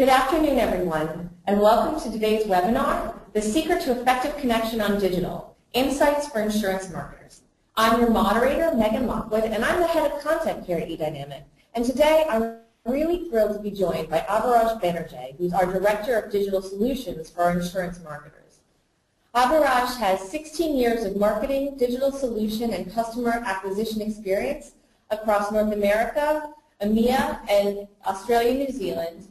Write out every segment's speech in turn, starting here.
Good afternoon, everyone, and welcome to today's webinar, The Secret to Effective Connection on Digital, Insights for Insurance Marketers. I'm your moderator, Megan Lockwood, and I'm the head of content here at eDynamic. And today, I'm really thrilled to be joined by Aviraj Banerjee, who's our Director of Digital Solutions for our insurance marketers. Aviraj has 16 years of marketing, digital solution, and customer acquisition experience across North America, EMEA, and Australia, New Zealand.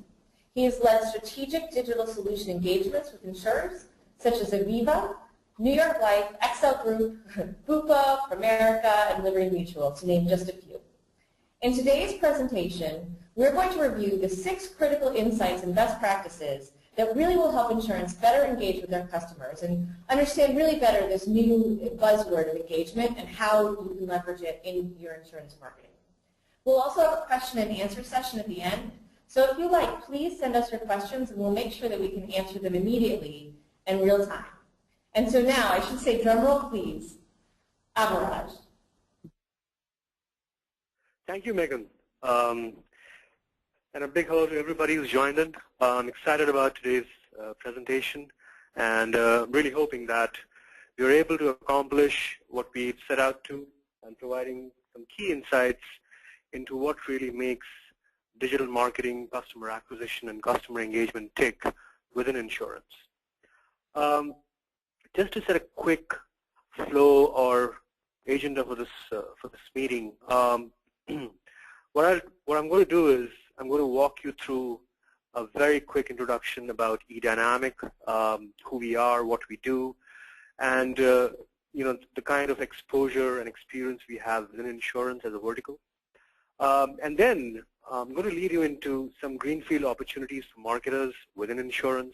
He has led strategic digital solution engagements with insurers such as Aviva, New York Life, XL Group, Bupa, Primerica, and Liberty Mutual, to name just a few. In today's presentation, we're going to review the 6 critical insights and best practices that really will help insurance better engage with their customers and understand really better this new buzzword of engagement and how you can leverage it in your insurance marketing. We'll also have a question and answer session at the end. So if you like, please send us your questions and we'll make sure that we can answer them immediately in real time. And so now, I should say drum roll please, Aviraj. Thank you, Megan. And a big hello to everybody who's joined in. I'm excited about today's presentation and really hoping that we're able to accomplish what we've set out to and providing some key insights into what really makes digital marketing, customer acquisition, and customer engagement tick within insurance. Just to set a quick flow or agenda for this meeting, what I'm going to do is I'm going to walk you through a very quick introduction about eDynamic, who we are, what we do, and the kind of exposure and experience we have within insurance as a vertical. And then I'm going to lead you into some greenfield opportunities for marketers within insurance.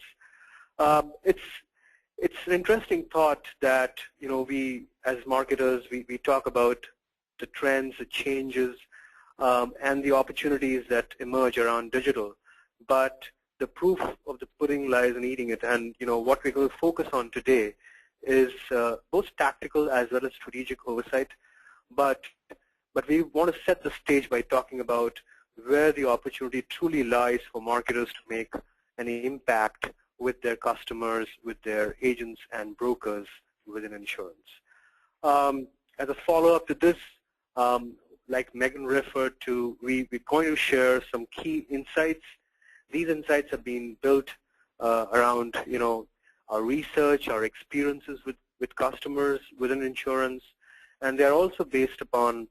It's an interesting thought that we as marketers we talk about the trends, the changes, and the opportunities that emerge around digital. But the proof of the pudding lies in eating it. And what we're going to focus on today is both tactical as well as strategic oversight. But we want to set the stage by talking about where the opportunity truly lies for marketers to make an impact with their customers, with their agents and brokers within insurance. As a follow-up to this, like Megan referred to, we're going to share some key insights. These insights have been built around our research, our experiences with customers within insurance, and they're also based upon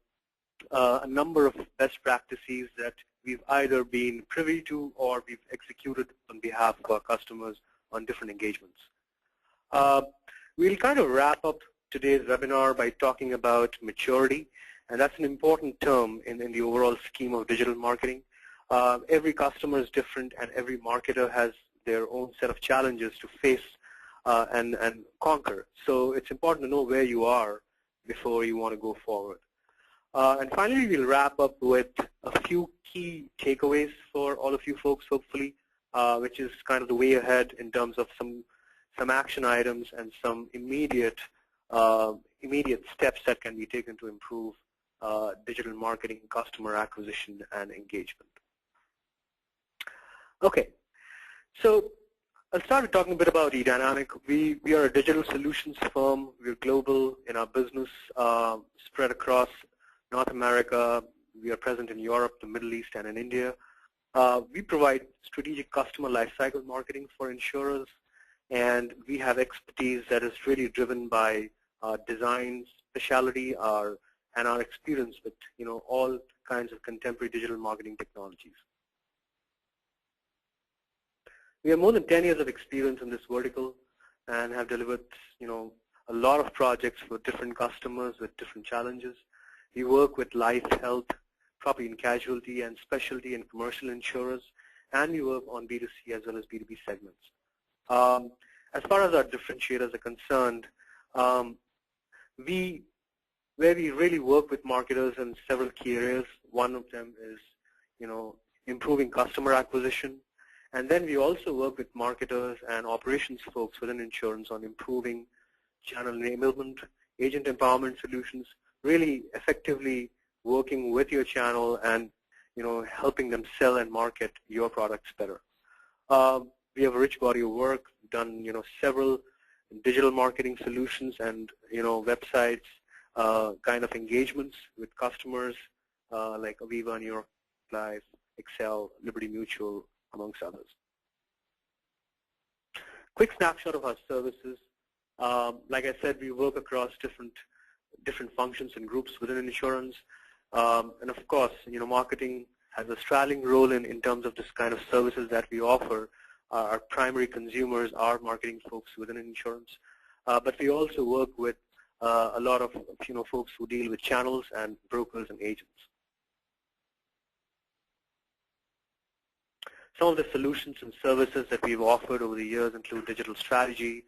a number of best practices that we've either been privy to or we've executed on behalf of our customers on different engagements. We'll kind of wrap up today's webinar by talking about maturity, and that's an important term in the overall scheme of digital marketing. Every customer is different and every marketer has their own set of challenges to face and conquer. So it's important to know where you are before you want to go forward. And finally, we'll wrap up with a few key takeaways for all of you folks, hopefully, which is kind of the way ahead in terms of some action items and some immediate steps that can be taken to improve digital marketing, customer acquisition, and engagement. Okay, so I'll start talking a bit about eDynamic. We are a digital solutions firm. We're global in our business, spread across North America. We are present in Europe, the Middle East, and in India. We provide strategic customer lifecycle marketing for insurers, and we have expertise that is really driven by design, specialty, and our experience with all kinds of contemporary digital marketing technologies. We have more than 10 years of experience in this vertical and have delivered a lot of projects for different customers with different challenges. We work with life, health, property and casualty, and specialty and commercial insurers, and we work on B2C as well as B2B segments. As far as our differentiators are concerned, where we really work with marketers in several key areas. One of them is improving customer acquisition, and then we also work with marketers and operations folks within insurance on improving channel enablement, agent empowerment solutions, really effectively working with your channel and helping them sell and market your products better. We have a rich body of work, done several digital marketing solutions and websites, kind of engagements with customers like Aviva, New York Life, Excel, Liberty Mutual, amongst others. Quick snapshot of our services. Like I said, we work across different functions and groups within insurance, and of course, marketing has a straddling role in terms of this kind of services that we offer. Our primary consumers are marketing folks within insurance, but we also work with a lot of folks who deal with channels and brokers and agents. Some of the solutions and services that we've offered over the years include digital strategy,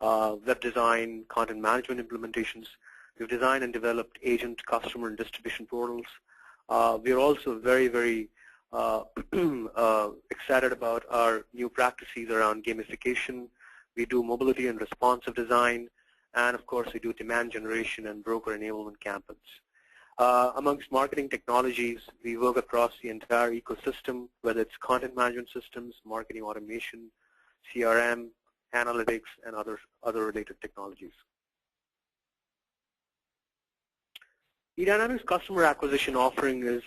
web design, content management implementations. We've designed and developed agent, customer, and distribution portals. We're also very, very excited about our new practices around gamification. We do mobility and responsive design, and of course we do demand generation and broker enablement campaigns. Amongst marketing technologies, we work across the entire ecosystem, whether it's content management systems, marketing automation, CRM, analytics, and other related technologies. eDynamics customer acquisition offering is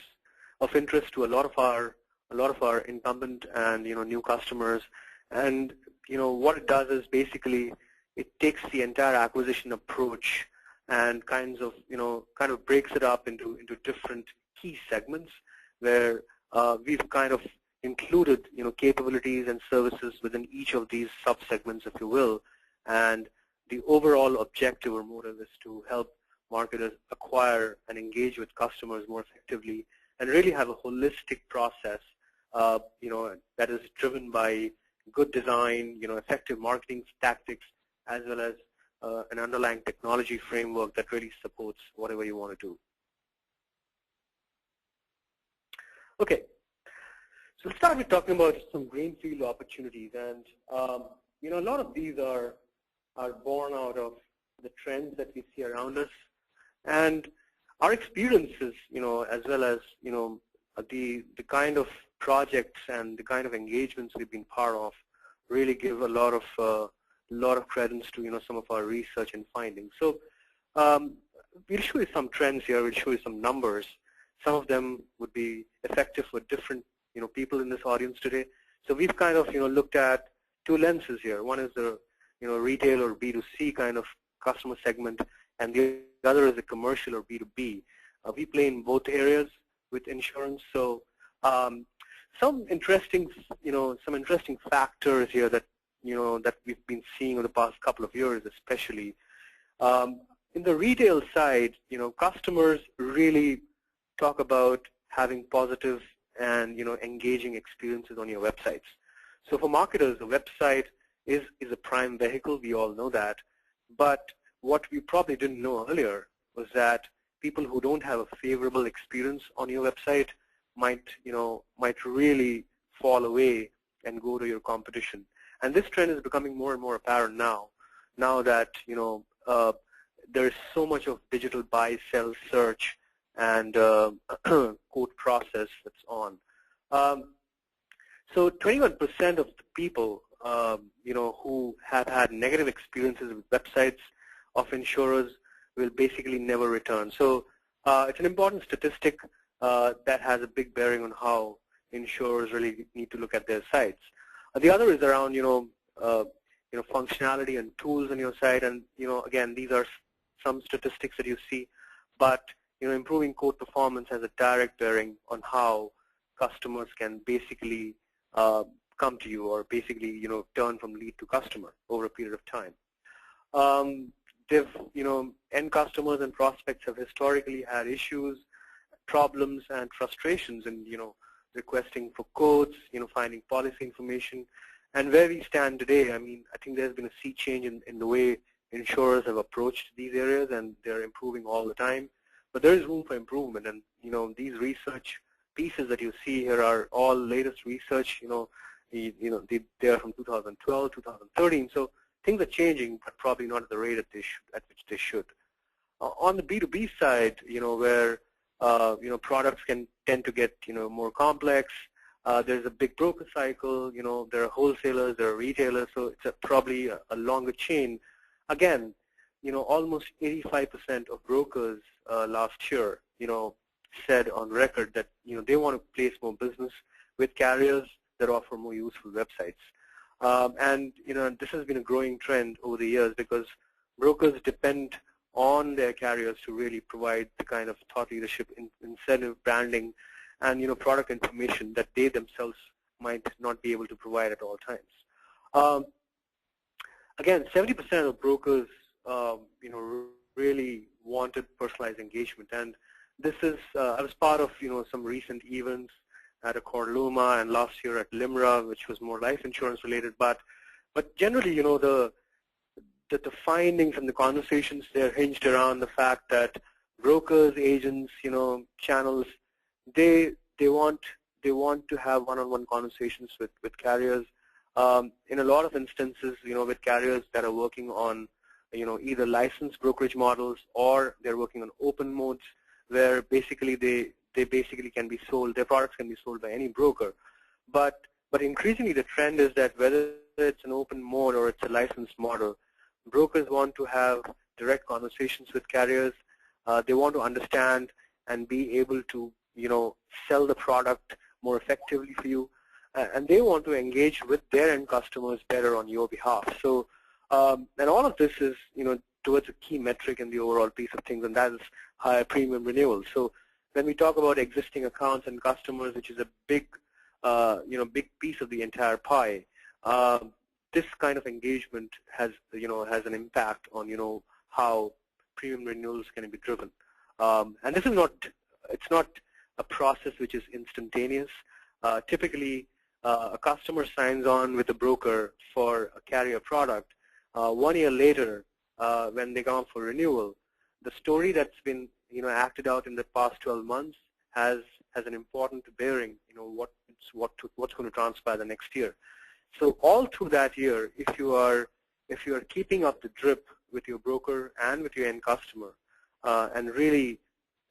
of interest to a lot of our incumbent and new customers, and what it does is basically it takes the entire acquisition approach and kind of breaks it up into different key segments where we've kind of included capabilities and services within each of these subsegments, if you will, and the overall objective or motive is to help marketers acquire and engage with customers more effectively and really have a holistic process that is driven by good design, effective marketing tactics, as well as an underlying technology framework that really supports whatever you want to do. Okay, so let's start with talking about some greenfield opportunities, and a lot of these are born out of the trends that we see around us, and our experiences, as well as the kind of projects and the kind of engagements we've been part of, really give a lot of credence to some of our research and findings. So we'll show you some trends here. We'll show you some numbers. Some of them would be effective for different people in this audience today. So we've kind of looked at two lenses here. One is the retail or B2C kind of customer segment, and the other is the commercial or B2B. We play in both areas with insurance. So some interesting factors here that that we've been seeing over the past couple of years, especially in the retail side. Customers really talk about having positive and engaging experiences on your websites. So for marketers, the website is a prime vehicle. We all know that. But what we probably didn't know earlier was that people who don't have a favorable experience on your website might really fall away and go to your competition. And this trend is becoming more and more apparent now that there's so much of digital buy, sell, search, and quote process that's on. So 21% of the people who have had negative experiences with websites of insurers will basically never return. So it's an important statistic that has a big bearing on how insurers really need to look at their sites. The other is around functionality and tools on your site, and again, these are some statistics that you see, but improving quote performance has a direct bearing on how customers can basically come to you, or basically turn from lead to customer over a period of time. End customers and prospects have historically had issues, problems, and frustrations in requesting for quotes, finding policy information. And where we stand today, I think there's been a sea change in the way insurers have approached these areas, and they're improving all the time. But there is room for improvement, and these research pieces that you see here are all latest research. They are from 2012, 2013. So things are changing, but probably not at the rate at which they should. On the B2B side, where products can tend to get more complex, There's a big broker cycle. There are wholesalers, there are retailers, so it's probably a longer chain. Again, almost 85% of brokers last year, said on record that they want to place more business with carriers that offer more useful websites. And this has been a growing trend over the years because brokers depend on their carriers to really provide the kind of thought leadership, incentive, branding, and product information that they themselves might not be able to provide at all times. Again, 70% of brokers, really wanted personalized engagement, and this is I was part of some recent events at Luma and last year at Limra, which was more life insurance related. But generally, the findings and the conversations, they're hinged around the fact that brokers, agents, channels, they want to have one-on-one conversations with carriers. In a lot of instances, with carriers that are working on either licensed brokerage models or they're working on open modes where basically they basically can be sold, their products can be sold by any broker. But increasingly the trend is that whether it's an open mode or it's a licensed model, brokers want to have direct conversations with carriers. They want to understand and be able to sell the product more effectively for you, and they want to engage with their end customers better on your behalf. So and all of this is towards a key metric in the overall piece of things, and that is higher premium renewal. So when we talk about existing accounts and customers, which is a big big piece of the entire pie, this kind of engagement has an impact on how premium renewals can be driven. And this is it's not a process which is instantaneous. Typically, a customer signs on with a broker for a carrier product. 1 year later, when they come up for renewal, the story that's been acted out in the past 12 months has an important bearing. What's going to transpire the next year. So all through that year, if you are keeping up the drip with your broker and with your end customer, and really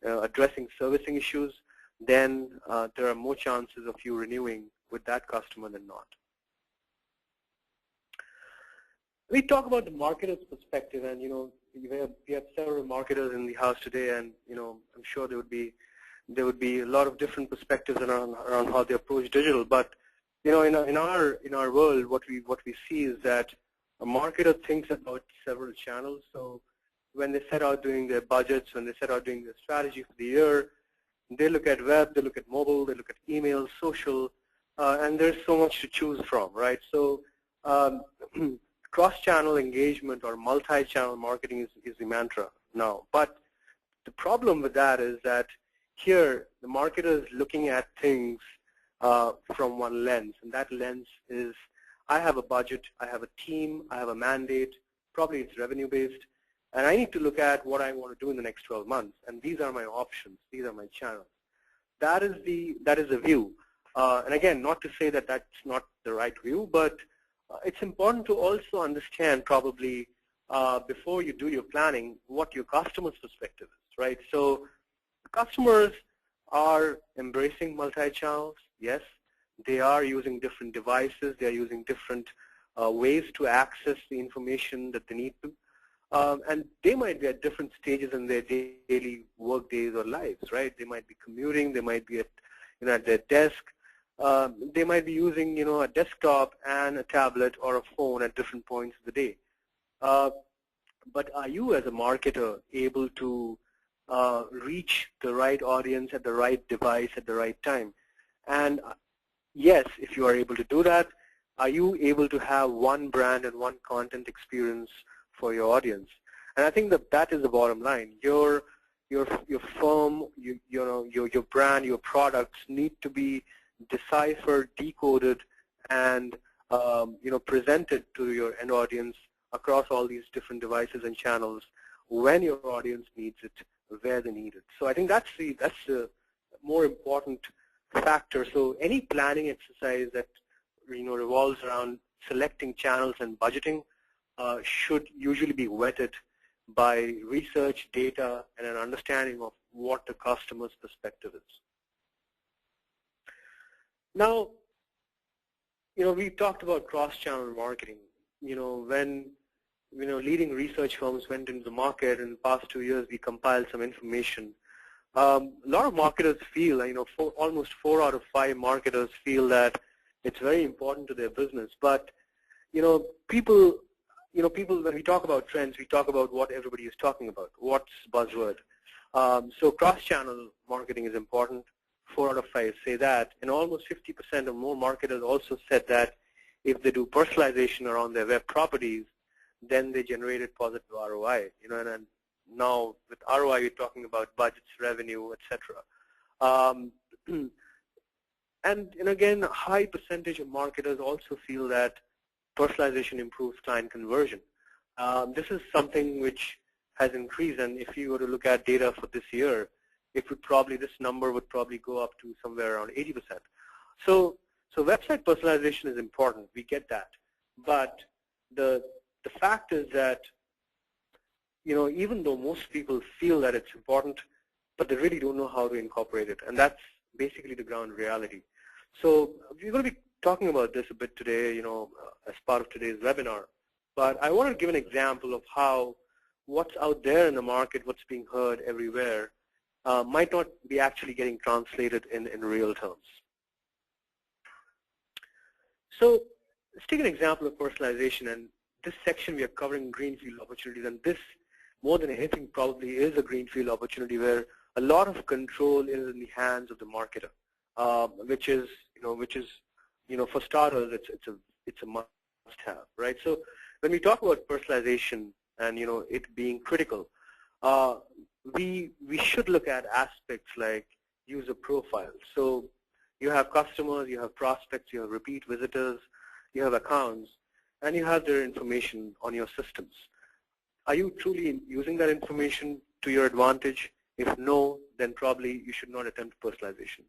addressing servicing issues, then there are more chances of you renewing with that customer than not. We talk about the marketer's perspective, and we have several marketers in the house today, and I'm sure there would be a lot of different perspectives around how they approach digital. But in our world, what we see is that a marketer thinks about several channels. So when they set out doing their budgets, when they set out doing their strategy for the year, they look at web, they look at mobile, they look at email, social, and there's so much to choose from, right? So cross-channel engagement or multi-channel marketing is the mantra now. But the problem with that is that here the marketer is looking at things from one lens, and that lens is, I have a budget, I have a team, I have a mandate, probably it's revenue-based, and I need to look at what I want to do in the next 12 months, and these are my options, these are my channels. That is the view. And again, not to say that that's not the right view, but it's important to also understand probably before you do your planning what your customer's perspective is, right? So customers are embracing multi-channels, yes. They are using different devices, they are using different ways to access the information that they need to. And they might be at different stages in their daily work days or lives, right? They might be commuting, they might be at their desk. They might be using a desktop and a tablet or a phone at different points of the day. But are you as a marketer able to reach the right audience at the right device at the right time? And yes, if you are able to do that, are you able to have one brand and one content experience for your audience? And I think that is the bottom line. Your firm, your brand, your products need to be deciphered, decoded, and presented to your end audience across all these different devices and channels when your audience needs it, where they need it. So I think that's the more important factor. So any planning exercise that revolves around selecting channels and budgeting should usually be vetted by research, data, and an understanding of what the customer's perspective is. Now, we talked about cross-channel marketing. When leading research firms went into the market in the past 2 years, we compiled some information. A lot of marketers feel, almost 4 out of 5 marketers feel that it's very important to their business. But, people, when we talk about trends, we talk about what everybody is talking about. What's buzzword? So cross-channel marketing is important. 4 out of 5 say that, and almost 50% or more marketers also said that if they do personalization around their web properties, then they generated positive ROI. And now with ROI, we're talking about budgets, revenue, etc. And again, a high percentage of marketers also feel that personalization improves client conversion. This is something which has increased, and if you were to look at data for this year, this number would probably go up to somewhere around 80%. So website personalization is important. We get that, but the fact is that even though most people feel that it's important, but they really don't know how to incorporate it, and that's basically the ground reality. So we're going to be talking about this a bit today, as part of today's webinar. But I want to give an example of how what's out there in the market, what's being heard everywhere, might not be actually getting translated in real terms. So let's take an example of personalization, and this section we are covering greenfield opportunities, and this, more than anything, probably is a greenfield opportunity where a lot of control is in the hands of the marketer, which is for starters, it's a must-have, right? So when we talk about personalization and it being critical, we should look at aspects like user profiles. So you have customers, you have prospects, you have repeat visitors, you have accounts, and you have their information on your systems. Are you truly using that information to your advantage? If no, then probably you should not attempt personalization.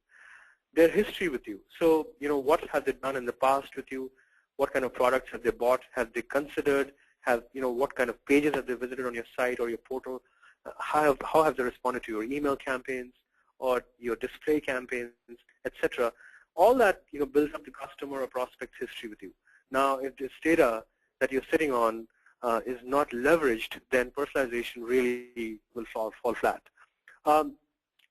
Their history with you. So, what have they done in the past with you? What kind of products have they bought? Have they considered? What kind of pages have they visited on your site or your portal? How have they responded to your email campaigns or your display campaigns, etc.? All that builds up the customer or prospect's history with you. Now, if this data that you're sitting on is not leveraged, then personalization really will fall flat.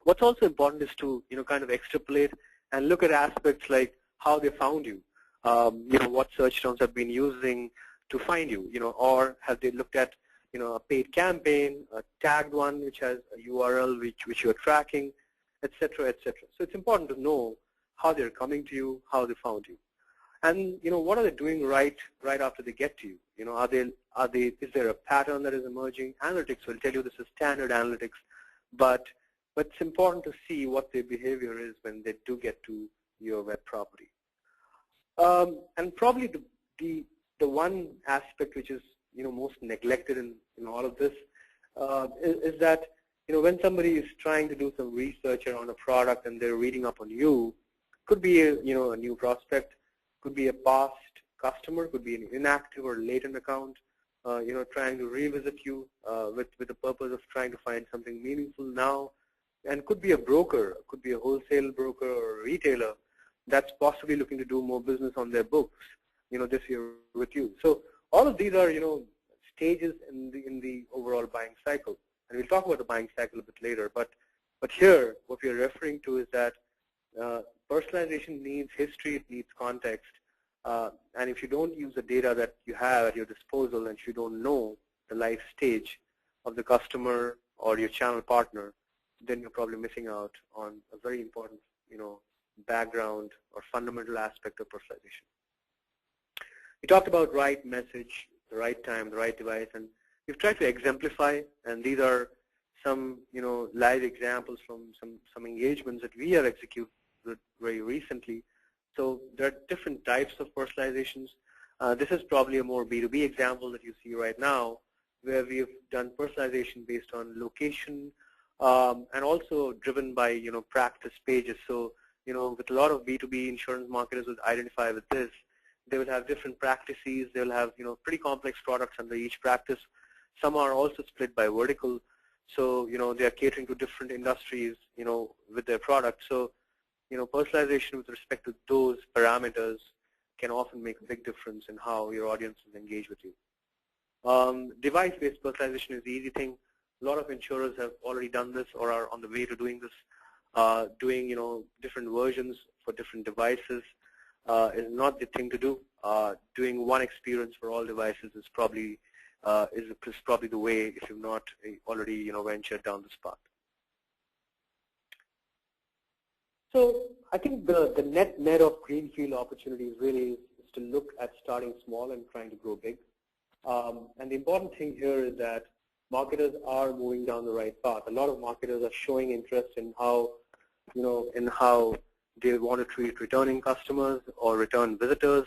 What's also important is to kind of extrapolate and look at aspects like how they found you, what search terms have been using to find you, or have they looked at a paid campaign, a tagged one which has a URL which you're tracking, etc., etc. So it's important to know how they're coming to you, how they found you, and what are they doing right after they get to you. Is there a pattern that is emerging? Analytics will tell you this is standard analytics, but it's important to see what their behavior is when they do get to your web property. And probably the one aspect which is most neglected in all of this is that when somebody is trying to do some research around a product and they're reading up on you, could be a new prospect, could be a past customer, could be an inactive or latent account, trying to revisit you with the purpose of trying to find something meaningful now, and could be a broker, could be a wholesale broker or a retailer that's possibly looking to do more business on their books, this year with you. So all of these are, stages in the overall buying cycle, and we'll talk about the buying cycle a bit later. But here, what we are referring to is that personalization needs history, it needs context, and if you don't use the data that you have at your disposal, and if you don't know the life stage of the customer or your channel partner, then you're probably missing out on a very important, background or fundamental aspect of personalization. We talked about right message, the right time, the right device, and we've tried to exemplify, and these are some, live examples from some engagements that we have executed very recently. So there are different types of personalizations. This is probably a more B2B example that you see right now, where we've done personalization based on location, and also driven by, practice pages. So, with a lot of B2B insurance marketers would identify with this. They will have different practices. They will have, pretty complex products under each practice. Some are also split by vertical. So, they are catering to different industries, with their products. So, personalization with respect to those parameters can often make a big difference in how your audiences engage with you. Device-based personalization is the easy thing. A lot of insurers have already done this or are on the way to doing this. Doing different versions for different devices is not the thing to do. Doing one experience for all devices is probably the way if you've not already ventured down this path. So I think the net of greenfield opportunities really is to look at starting small and trying to grow big. And the important thing here is that marketers are moving down the right path. A lot of marketers are showing interest in how they want to treat returning customers or return visitors.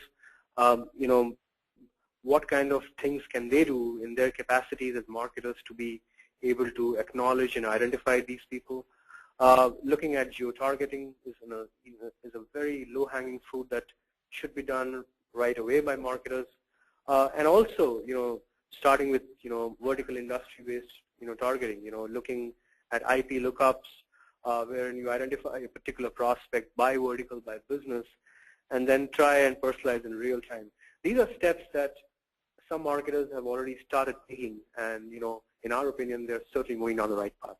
What kind of things can they do in their capacities as marketers to be able to acknowledge and identify these people? Looking at geo-targeting is a very low-hanging fruit that should be done right away by marketers. And also, starting with vertical industry-based targeting. Looking at IP lookups, wherein you identify a particular prospect by vertical, by business, and then try and personalize in real time. These are steps that some marketers have already started taking, and in our opinion, they're certainly moving down the right path.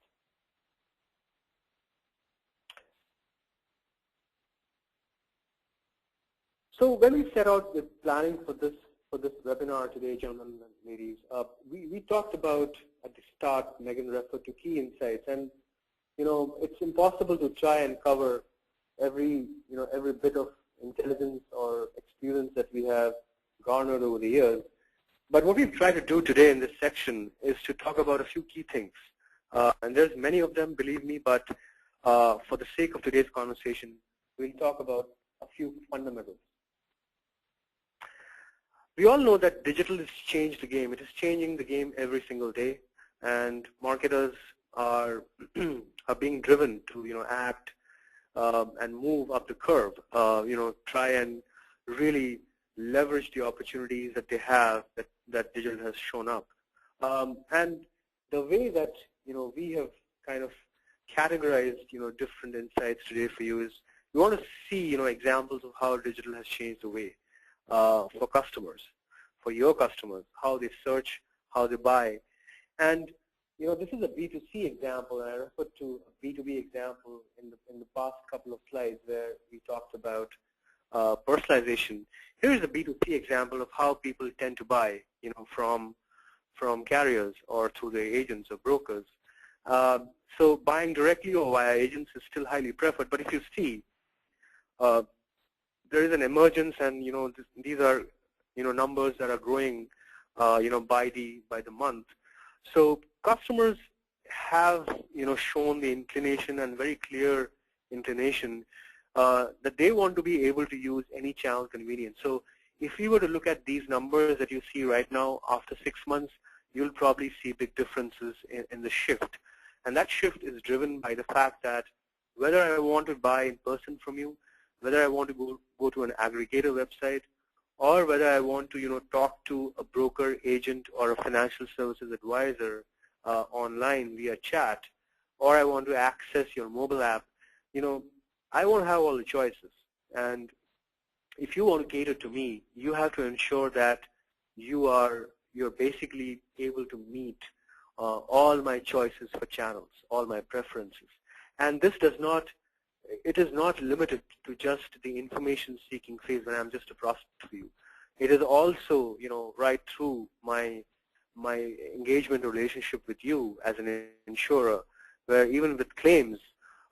So when we set out with planning for this webinar today, gentlemen and ladies, we talked about at the start, Megan referred to key insights, and it's impossible to try and cover every bit of intelligence or experience that we have garnered over the years. But what we've tried to do today in this section is to talk about a few key things. And there's many of them, believe me, but for the sake of today's conversation, we'll talk about a few fundamentals. We all know that digital has changed the game. It is changing the game every single day, and marketers are being driven to act and move up the curve. Try and really leverage the opportunities that they have that digital has shown up. And the way that we have kind of categorized different insights today for you is we want to see examples of how digital has changed the way for customers, for your customers, how they search, how they buy. And this is a B2C example, and I referred to a B2B example in the past couple of slides where we talked about personalization. Here is a B2C example of how people tend to buy, from carriers or through their agents or brokers. So buying directly or via agents is still highly preferred. But if you see, there is an emergence, and these are numbers that are growing, by the month. So customers have shown the inclination and very clear inclination that they want to be able to use any channel convenience. So if we were to look at these numbers that you see right now, after 6 months, you'll probably see big differences in the shift. And that shift is driven by the fact that whether I want to buy in person from you, whether I want to go to an aggregator website, or whether I want to talk to a broker, agent, or a financial services advisor online via chat, or I want to access your mobile app, I won't have all the choices. And if you want to cater to me, you have to ensure that you're basically able to meet all my choices for channels, all my preferences. And this it is not limited to just the information-seeking phase when I'm just a prospect for you. It is also, right through my engagement relationship with you as an insurer, where even with claims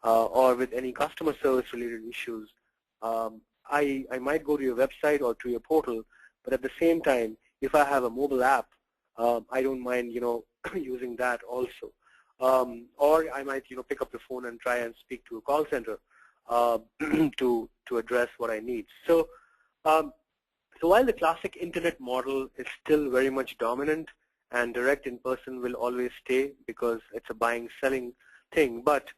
or with any customer service-related issues, I might go to your website or to your portal, but at the same time, if I have a mobile app, I don't mind, using that also. Or I might, pick up the phone and try and speak to a call center to address what I need. So, so while the classic internet model is still very much dominant, and direct in person will always stay because it's a buying-selling thing, but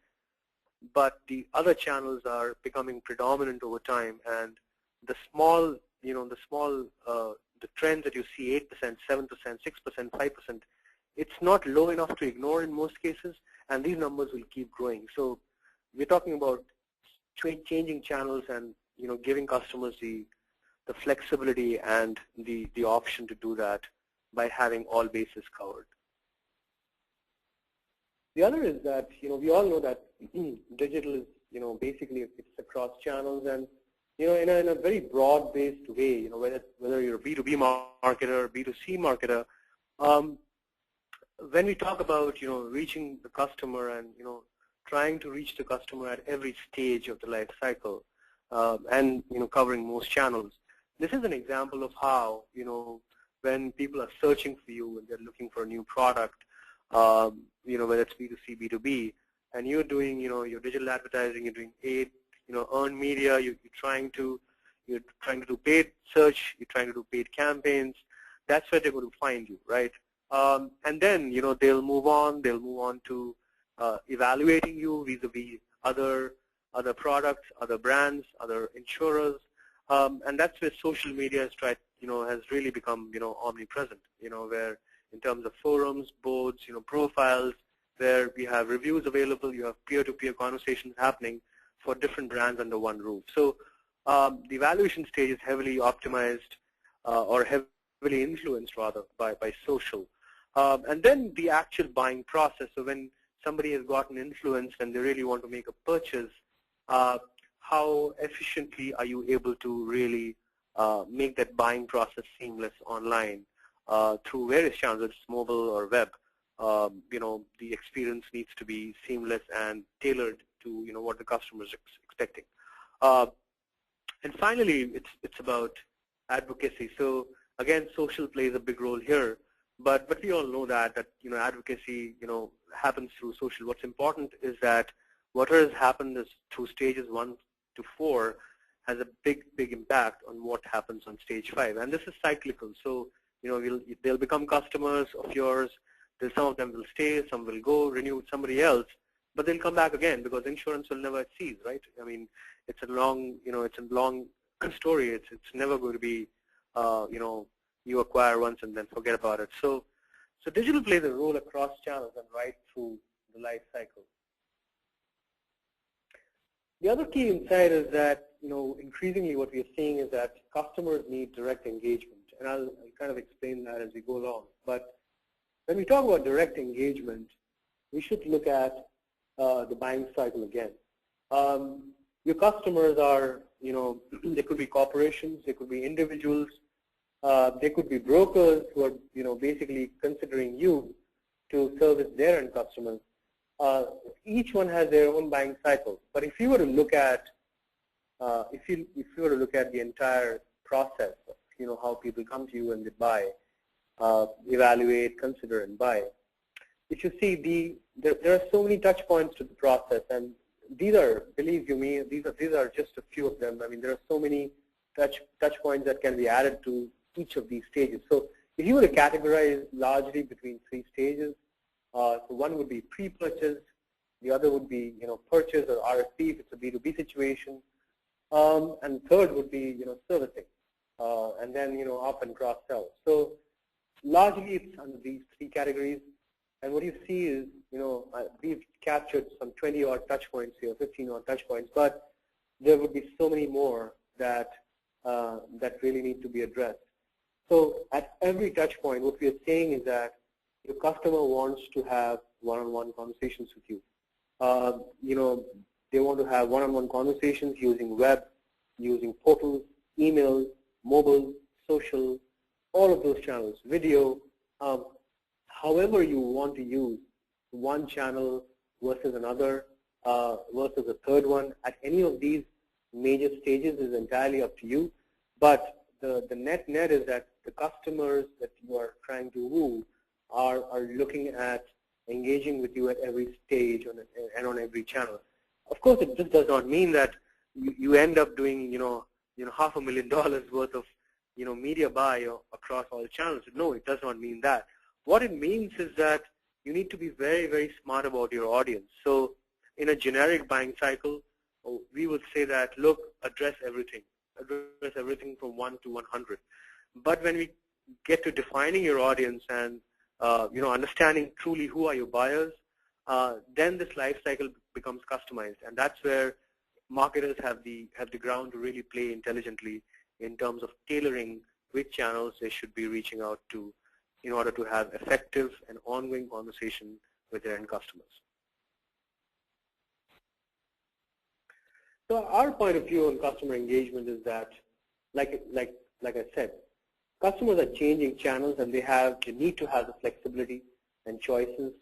the other channels are becoming predominant over time, and the small, the trends that you see, 8%, 7%, 6%, 5%, it's not low enough to ignore in most cases, and these numbers will keep growing. So we're talking about changing channels and giving customers the flexibility and the option to do that by having all bases covered. The other is that we all know that digital is basically it's across channels, and in a very broad-based way. Whether you're a B2B marketer or B2C marketer, when we talk about reaching the customer and trying to reach the customer at every stage of the life cycle, and covering most channels, this is an example of how when people are searching for you and they're looking for a new product, whether it's B2C, B2B, and you're doing your digital advertising, you're doing paid, earned media, you're trying to do paid search, you're trying to do paid campaigns. That's where they're going to find you, right? And then they'll move on to evaluating you vis-a-vis other products, other brands, other insurers, and that's where social media has really become omnipresent. Where in terms of forums, boards, profiles, where we have reviews available, you have peer-to-peer conversations happening for different brands under one roof. So the evaluation stage is heavily optimized or heavily influenced rather by social. And then the actual buying process. So when somebody has gotten influenced and they really want to make a purchase, how efficiently are you able to really make that buying process seamless online through various channels, whether it's mobile or web? The experience needs to be seamless and tailored to what the customer is expecting. And finally, it's about advocacy. So again, social plays a big role here, but we all know that advocacy happens through social. What's important is that what has happened is through stages 1 to 4 has a big impact on what happens on stage 5, and this is cyclical. So they'll become customers of yours. Some of them will stay, some will go, renew with somebody else, but they'll come back again because insurance will never cease, right? I mean, it's a long story. It's never going to be, you acquire once and then forget about it. So digital plays a role across channels and right through the life cycle. The other key insight is that increasingly what we are seeing is that customers need direct engagement, and I'll kind of explain that as we go along. But when we talk about direct engagement, we should look at the buying cycle again. Your customers are, they could be corporations, they could be individuals, they could be brokers who are, basically considering you to service their end customers. Each one has their own buying cycle. But if you were to look at, the entire process of, how people come to you and they buy, evaluate, consider, and buy, if you see there are so many touch points to the process, and these are, believe you me, these are just a few of them. I mean, there are so many touch points that can be added to each of these stages. So if you were to categorize largely between 3 stages, so one would be pre-purchase, the other would be purchase or RFP if it's a B2B situation, and third would be servicing, and then up and cross-sell. So largely it's under these 3 categories, and what you see is we've captured some 20-odd touch points here, 15-odd touch points, but there would be so many more that really need to be addressed. So at every touch point, what we are saying is that your customer wants to have one-on-one conversations with you. They want to have one-on-one conversations using web, using portals, email, mobile, social, all of those channels, video, however you want to use one channel versus another, versus a third one. At any of these major stages is entirely up to you. But the net is that the customers that you are trying to woo are looking at engaging with you at every stage and on every channel. Of course, it just does not mean that you end up doing $500,000 worth of media buy across all channels. No, it does not mean that. What it means is that you need to be very, very smart about your audience. So in a generic buying cycle, we would say that, look, address everything from 1 to 100. But when we get to defining your audience and understanding truly who are your buyers, then this life cycle becomes customized, and that's where marketers have the ground to really play intelligently in terms of tailoring which channels they should be reaching out to in order to have effective and ongoing conversation with their end customers. So our point of view on customer engagement is that, like I said, customers are changing channels and they need to have the flexibility and choices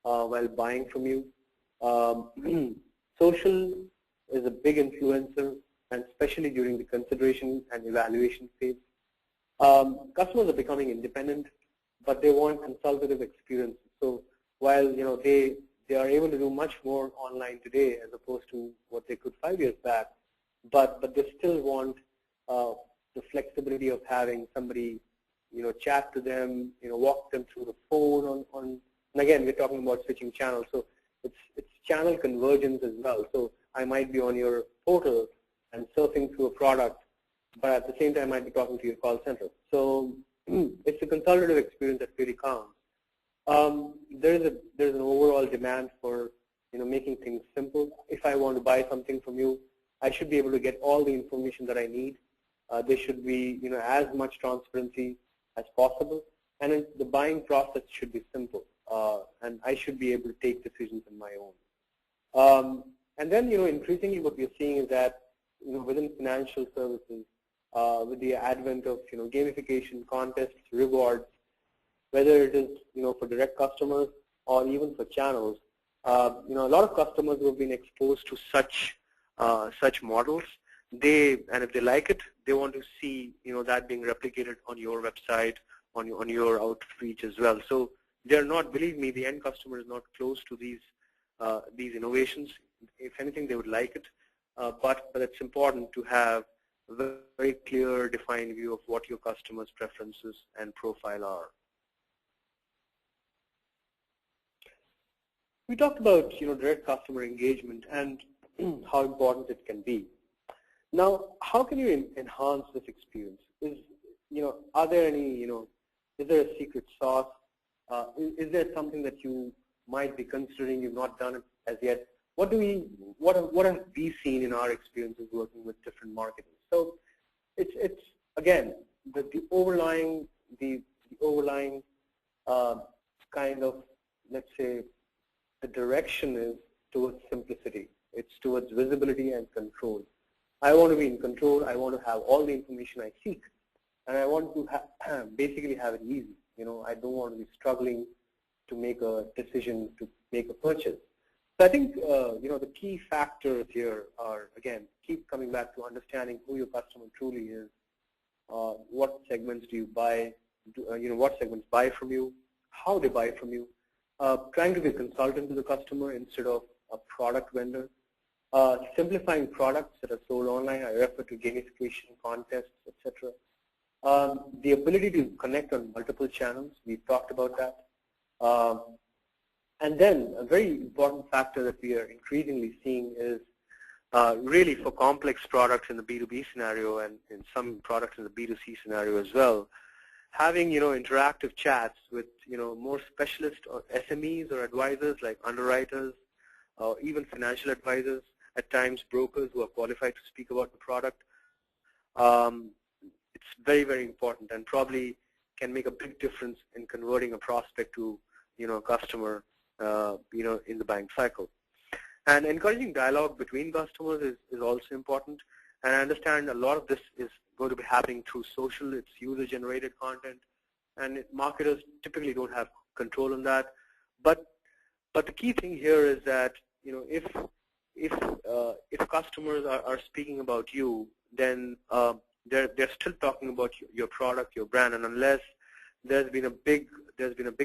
while buying from you. Social is a big influencer, and especially during the consideration and evaluation phase. Customers are becoming independent, but they want consultative experiences. So while they are able to do much more online today as opposed to what they could 5 years back, but they still want the flexibility of having somebody chat to them, walk them through the phone on and again, we're talking about switching channels, so it's channel convergence as well. So I might be on your portal and surfing through a product, but at the same time I might be talking to your call center. So it's a consultative experience that really counts. There's an overall demand for making things simple. If I want to buy something from you, I should be able to get all the information that I need. There should be as much transparency as possible, and the buying process should be simple, and I should be able to take decisions on my own. And then increasingly what we're seeing is that within financial services, with the advent of gamification, contests, rewards, whether it is for direct customers or even for channels, a lot of customers who have been exposed to such models, and if they like it, they want to see that being replicated on your website, on your outreach as well. So they're not, believe me, the end customer is not close to these innovations. If anything, they would like it, but it's important to have a very clear, defined view of what your customers' preferences and profile are. We talked about direct customer engagement and how important it can be. Now, how can you enhance this experience? Are there any is there a secret sauce? Is there something that you might be considering you've not done it as yet? What have we seen in our experiences working with different marketers? So it's again the overlying kind of, let's say, the direction is towards simplicity. It's towards visibility and control. I want to be in control. I want to have all the information I seek, and I want to basically have it easy. I don't want to be struggling to make a decision to make a purchase. So I think the key factors here are, again, keep coming back to understanding who your customer truly is. What segments do you buy? What segments buy from you? How they buy from you? Trying to be a consultant to the customer instead of a product vendor. Simplifying products that are sold online. I refer to gamification, contests, etc. The ability to connect on multiple channels. We've talked about that. And then a very important factor that we are increasingly seeing is really for complex products in the B2B scenario and in some products in the B2C scenario as well, having interactive chats with more specialist or SMEs or advisors like underwriters or even financial advisors, at times brokers who are qualified to speak about the product. It's very, very important and probably can make a big difference in converting a prospect to a customer in the buying cycle. And encouraging dialogue between customers is also important. And I understand a lot of this is going to be happening through social. It's user-generated content, and marketers typically don't have control on that. But the key thing here is that if customers are speaking about you, then they're still talking about your product, your brand, and unless there's been a big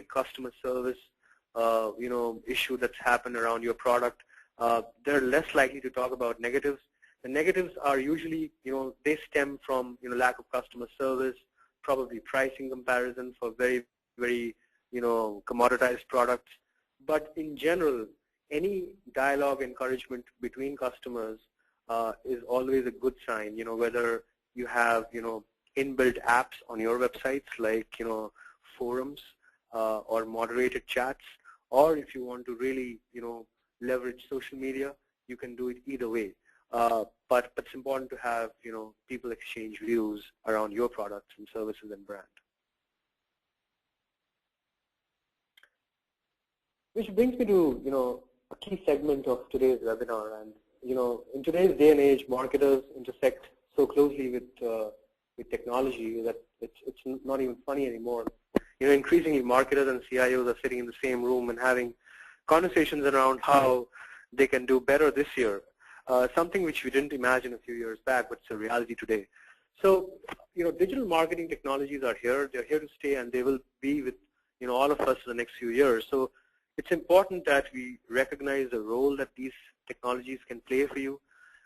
customer service issue that's happened around your product, they're less likely to talk about negatives. The negatives are usually, they stem from, lack of customer service, probably pricing comparison for very, very, commoditized products. But in general, any dialogue encouragement between customers is always a good sign, whether you have, inbuilt apps on your websites like, forums or moderated chats, or if you want to really, leverage social media, you can do it either way. but it's important to have, people exchange views around your products and services and brand. Which brings me to, a key segment of today's webinar. And, in today's day and age, marketers intersect so closely with technology that it's not even funny anymore. Increasingly marketers and CIOs are sitting in the same room and having conversations around how they can do better this year. Something which we didn't imagine a few years back, but it's a reality today. So, digital marketing technologies are here. They're here to stay, and they will be with, all of us in the next few years. So it's important that we recognize the role that these technologies can play for you,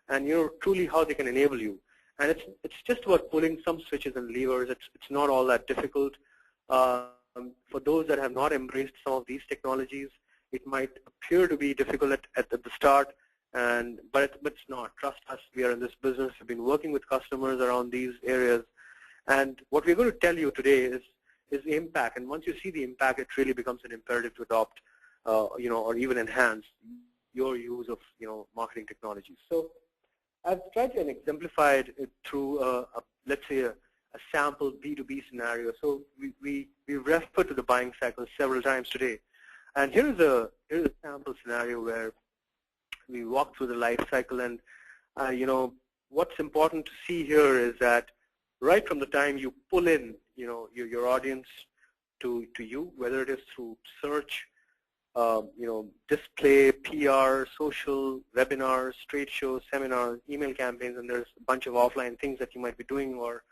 and, truly how they can enable you. And it's just about pulling some switches and levers. It's not all that difficult. For those that have not embraced some of these technologies, it might appear to be difficult at the start, but it's not. Trust us, we are in this business. We've been working with customers around these areas, and what we're going to tell you today is the impact. And once you see the impact, it really becomes an imperative to adopt, or even enhance your use of, marketing technologies. So I've tried to exemplify it through, let's say, a sample B2B scenario. So we referred to the buying cycle several times today, and here's a sample scenario where we walk through the life cycle. And what's important to see here is that right from the time you pull in, your audience to you, whether it is through search, display, PR, social, webinars, trade shows, seminars, email campaigns, and there's a bunch of offline things that you might be doing, or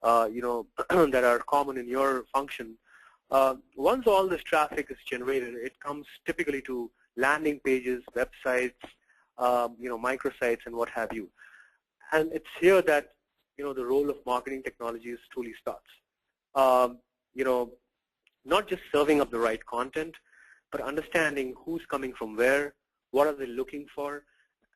that are common in your function. Once all this traffic is generated, it comes typically to landing pages, websites, microsites, and what have you. And it's here that, the role of marketing technologies truly starts. Not just serving up the right content, but understanding who's coming from where, what are they looking for,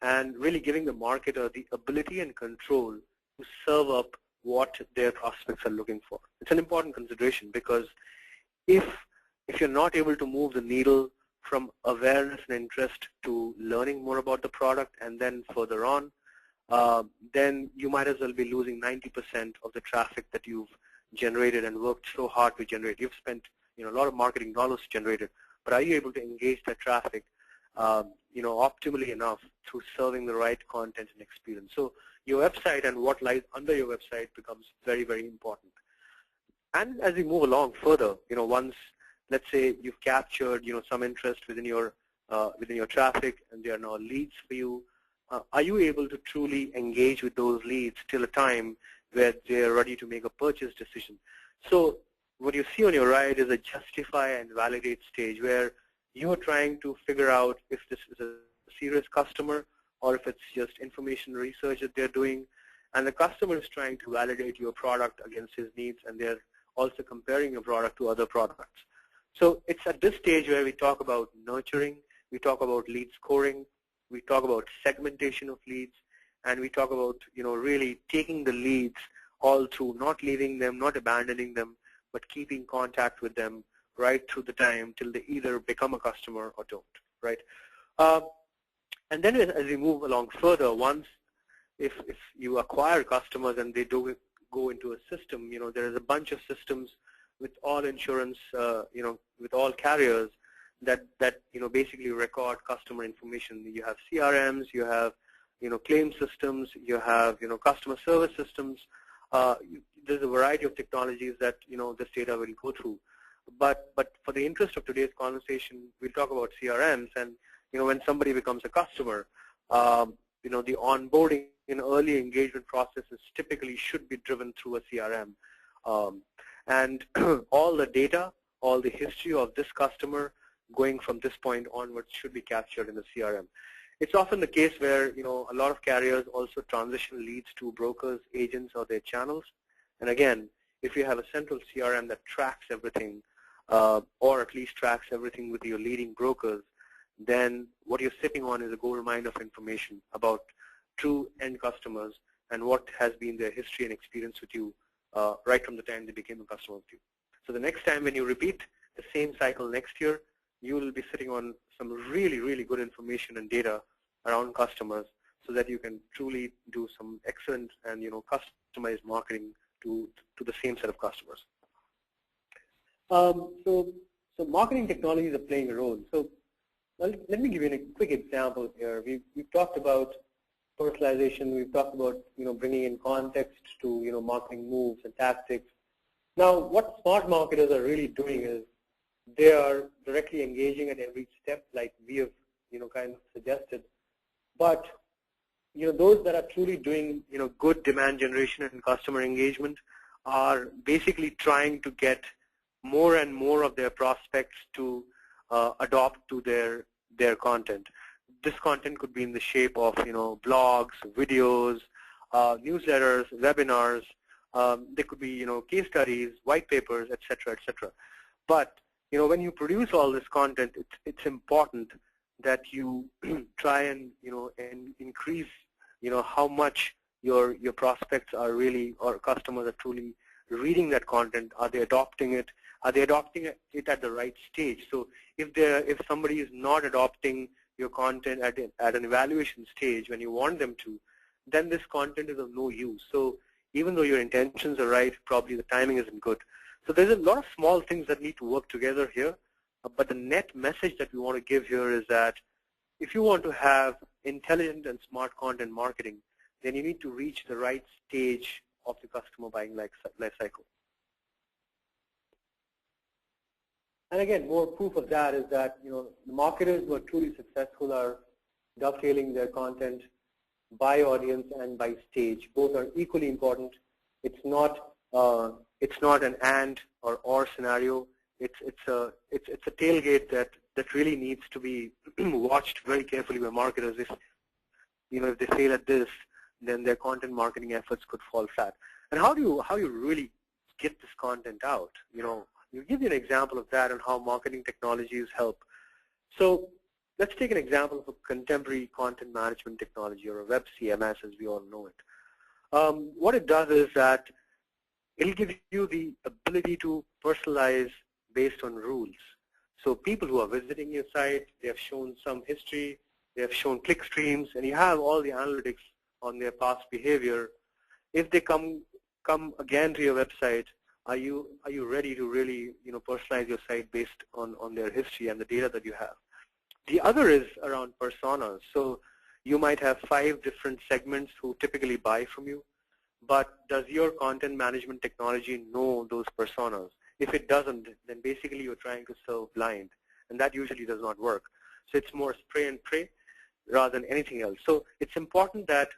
and really giving the marketer the ability and control to serve up what their prospects are looking for. It's an important consideration, because if you're not able to move the needle from awareness and interest to learning more about the product and then further on, then you might as well be losing 90% of the traffic that you've generated and worked so hard to generate. You've spent a lot of marketing dollars to generate it, but are you able to engage that traffic optimally enough through serving the right content and experience? So your website and what lies under your website becomes very, very important. And as we move along further, once, let's say, you've captured some interest within your traffic, and they are now leads for you, are you able to truly engage with those leads till a time where they're ready to make a purchase decision? So what you see on your right is a justify and validate stage, where you are trying to figure out if this is a serious customer or if it's just information research that they're doing, and the customer is trying to validate your product against his needs, and they're also comparing your product to other products. So it's at this stage where we talk about nurturing, we talk about lead scoring, we talk about segmentation of leads, and we talk about really taking the leads all through, not leaving them, not abandoning them, but keeping contact with them right through the time till they either become a customer or don't, right? And then as we move along further, once if you acquire customers and they do go into a system, there is a bunch of systems with all insurance, with all carriers that basically record customer information. You have CRMs, you have claim systems, you have customer service systems. There's a variety of technologies that this data will go through. But for the interest of today's conversation, we'll talk about CRMs. And when somebody becomes a customer, the onboarding in early engagement processes typically should be driven through a CRM. And all the data, all the history of this customer going from this point onwards should be captured in the CRM. It's often the case where a lot of carriers also transition leads to brokers, agents, or their channels. And again, if you have a central CRM that tracks everything, or at least tracks everything with your leading brokers, then what you're sitting on is a gold mine of information about true end customers and what has been their history and experience with you right from the time they became a customer with you. So the next time when you repeat the same cycle next year, you will be sitting on some really, really good information and data around customers, so that you can truly do some excellent and customized marketing to the same set of customers. So marketing technologies are playing a role. So let me give you a quick example here. We've talked about personalization. We've talked about bringing in context to marketing moves and tactics. Now, what smart marketers are really doing is they are directly engaging at every step, like we have kind of suggested. But those that are truly doing good demand generation and customer engagement are basically trying to get more and more of their prospects to adopt to their content. This content could be in the shape of blogs, videos, newsletters, webinars. They could be case studies, white papers, etc., etc. But when you produce all this content, it's important that you try and increase how much your prospects are really, or customers are truly reading that content. Are they adopting it? Are they adopting it at the right stage? So if somebody is not adopting your content at an evaluation stage when you want them to, then this content is of no use. So even though your intentions are right, probably the timing isn't good. So there's a lot of small things that need to work together here. But the net message that we want to give here is that if you want to have intelligent and smart content marketing, then you need to reach the right stage of the customer buying life cycle. And again, more proof of that is that the marketers who are truly successful are dovetailing their content by audience and by stage. Both are equally important. It's not an and or scenario. It's a tailgate that really needs to be watched very carefully by marketers. If they fail at this, then their content marketing efforts could fall flat. And how you really get this content out? We'll give you an example of that and how marketing technologies help. So let's take an example of a contemporary content management technology, or a web CMS as we all know it. What it does is that it'll give you the ability to personalize based on rules. So people who are visiting your site, they have shown some history, they have shown click streams, and you have all the analytics on their past behavior. If they come again to your website, are you ready to really personalize your site based on their history and the data that you have? The other is around personas. So you might have 5 different segments who typically buy from you, but does your content management technology know those personas? If it doesn't, then basically you're trying to serve blind, and that usually does not work. So it's more spray and pray rather than anything else. So it's important that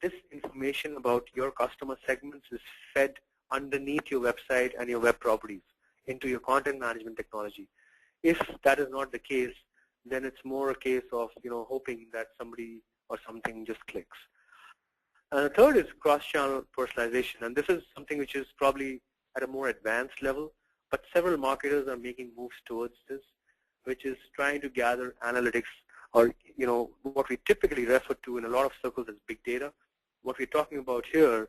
this information about your customer segments is fed underneath your website and your web properties into your content management technology. If that is not the case, then it's more a case of hoping that somebody or something just clicks. And the third is cross-channel personalization, and this is something which is probably at a more advanced level, but several marketers are making moves towards this, which is trying to gather analytics, or what we typically refer to in a lot of circles as big data. What we're talking about here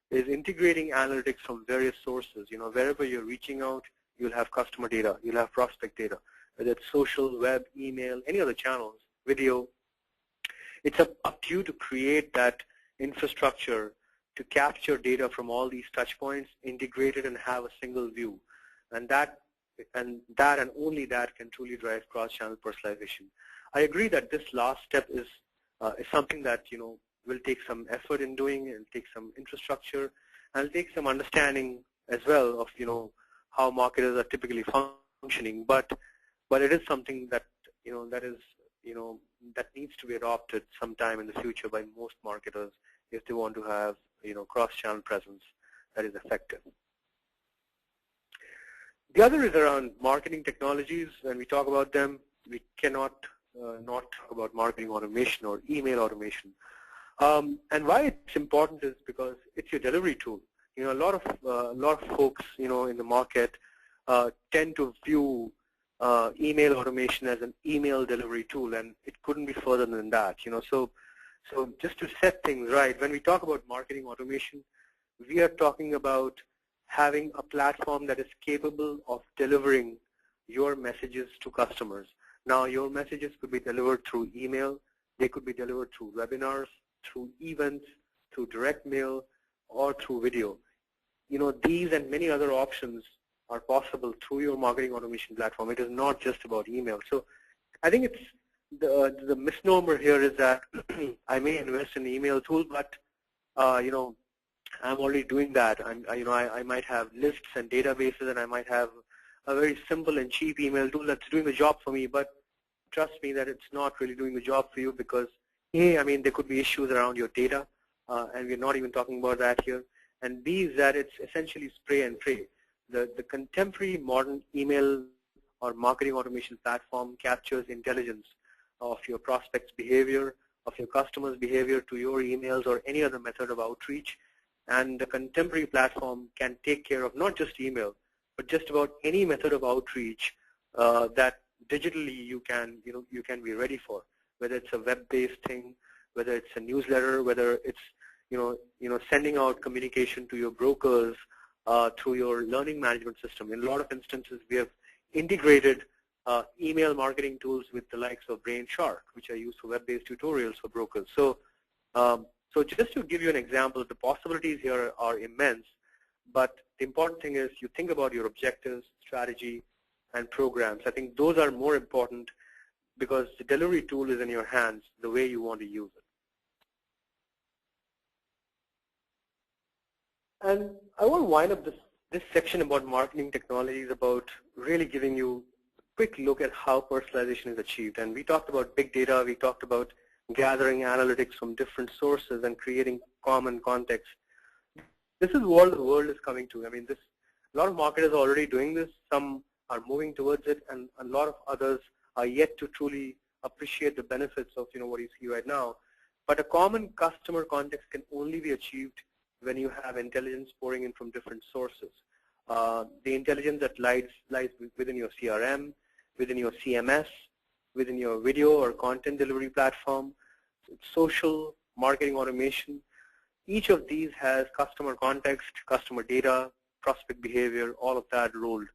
is integrating analytics from various sources. Wherever you're reaching out, you'll have customer data, you'll have prospect data, whether it's social, web, email, any other channels, video. It's up to you to create that infrastructure to capture data from all these touch points, integrate it, and have a single view. And that and only that can truly drive cross-channel personalization. I agree that this last step is something that will take some effort in doing, and take some infrastructure, and it'll take some understanding as well of how marketers are typically functioning. But it is something that that needs to be adopted sometime in the future by most marketers if they want to have cross-channel presence that is effective. The other is around marketing technologies. When we talk about them, we cannot not talk about marketing automation or email automation. And why it's important is because it's your delivery tool. A lot of folks in the market tend to view email automation as an email delivery tool, and it couldn't be further than that. So just to set things right, when we talk about marketing automation, we are talking about having a platform that is capable of delivering your messages to customers. Now, your messages could be delivered through email, they could be delivered through webinars, through events, through direct mail, or through video. These and many other options are possible through your marketing automation platform. It is not just about email. So I think it's the misnomer here is that I may invest in the email tool, but I'm already doing that. I might have lists and databases, and I might have a very simple and cheap email tool that's doing the job for me. But trust me that it's not really doing the job for you because, there could be issues around your data, and we're not even talking about that here. And B is that it's essentially spray and pray. The contemporary modern email or marketing automation platform captures intelligence of your prospect's behavior, of your customers' behavior to your emails or any other method of outreach. And the contemporary platform can take care of not just email, but just about any method of outreach that digitally you can be ready for, whether it's a web-based thing, whether it's a newsletter, whether it's sending out communication to your brokers through your learning management system. In a lot of instances, we have integrated email marketing tools with the likes of BrainShark, which are used for web-based tutorials for brokers. So just to give you an example, the possibilities here are immense, but the important thing is you think about your objectives, strategy, and programs. I think those are more important because the delivery tool is in your hands the way you want to use it. And I want to wind up this section about marketing technologies about really giving you a quick look at how personalization is achieved. And we talked about big data, we talked about gathering analytics from different sources and creating common context. This is what the world is coming to. A lot of marketers are already doing this. Some are moving towards it, and a lot of others are yet to truly appreciate the benefits of what you see right now. But a common customer context can only be achieved when you have intelligence pouring in from different sources. The intelligence that lies within your CRM, within your CMS, within your video or content delivery platform, social, marketing automation. Each of these has customer context, customer data, prospect behavior, all of that rolled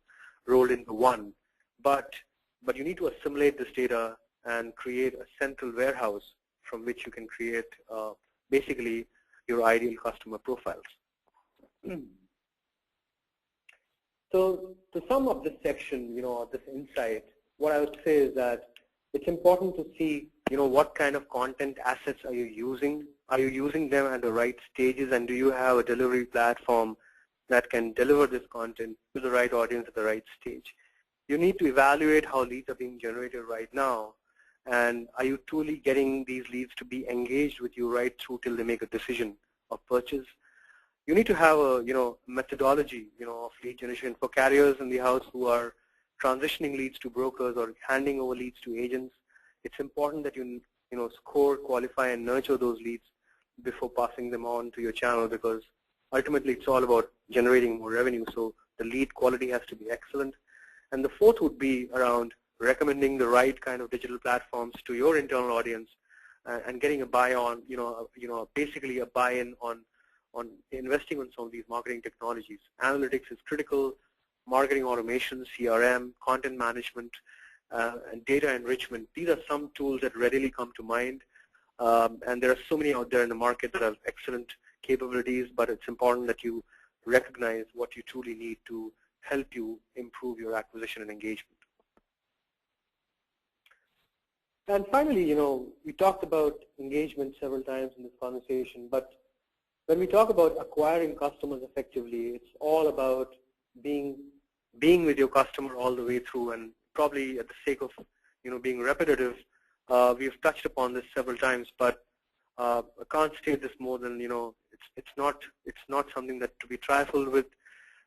into one. But you need to assimilate this data and create a central warehouse from which you can create basically your ideal customer profiles. So to sum up this section, this insight, what I would say is that it's important to see, what kind of content assets are you using? Are you using them at the right stages, and do you have a delivery platform that can deliver this content to the right audience at the right stage? You need to evaluate how leads are being generated right now, and are you truly getting these leads to be engaged with you right through till they make a decision of purchase? You need to have a methodology of lead generation for carriers in the house who are transitioning leads to brokers or handing over leads to agents. It's important that you score, qualify, and nurture those leads before passing them on to your channel, because ultimately it's all about generating more revenue. So the lead quality has to be excellent. And the fourth would be around recommending the right kind of digital platforms to your internal audience and getting a buy-on, basically a buy-in on investing on some of these marketing technologies. Analytics is critical. Marketing automation, CRM, content management, and data enrichment. These are some tools that readily come to mind. And there are so many out there in the market that have excellent capabilities, but it's important that you recognize what you truly need to help you improve your acquisition and engagement. And finally, we talked about engagement several times in this conversation, but when we talk about acquiring customers effectively, it's all about being with your customer all the way through. And probably at the sake of being repetitive, we've touched upon this several times, but I can't state this more than it's not something that to be trifled with.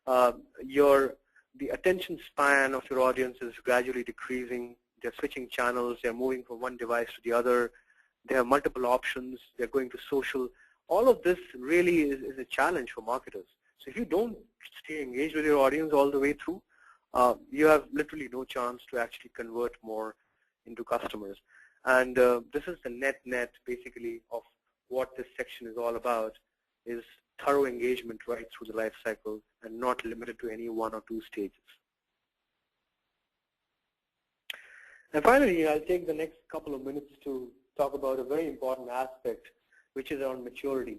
The attention span of your audience is gradually decreasing. They're switching channels. They're moving from one device to the other. They have multiple options. They're going to social. All of this really is a challenge for marketers. So if you don't stay engaged with your audience all the way through, you have literally no chance to actually convert more into customers. And this is the net basically of what this section is all about, is thorough engagement right through the life cycle and not limited to any one or two stages. And finally, I'll take the next couple of minutes to talk about a very important aspect which is around maturity.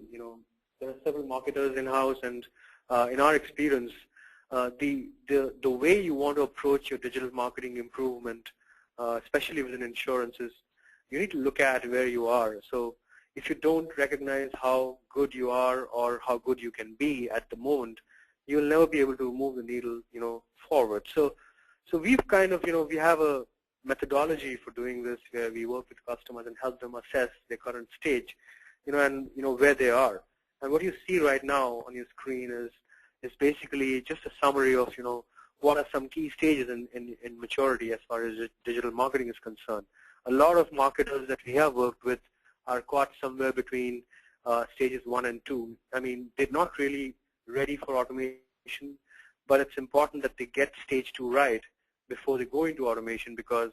There are several marketers in-house, and in our experience, the way you want to approach your digital marketing improvement, especially within insurance, is you need to look at where you are. So if you don't recognize how good you are or how good you can be at the moment, you'll never be able to move the needle, forward. So we've kind of, we have a methodology for doing this where we work with customers and help them assess their current stage, and where they are. And what you see right now on your screen is basically just a summary of, what are some key stages in maturity as far as digital marketing is concerned. A lot of marketers that we have worked with are caught somewhere between stages 1 and 2. I mean, they're not really ready for automation, but it's important that they get stage 2 right before they go into automation, because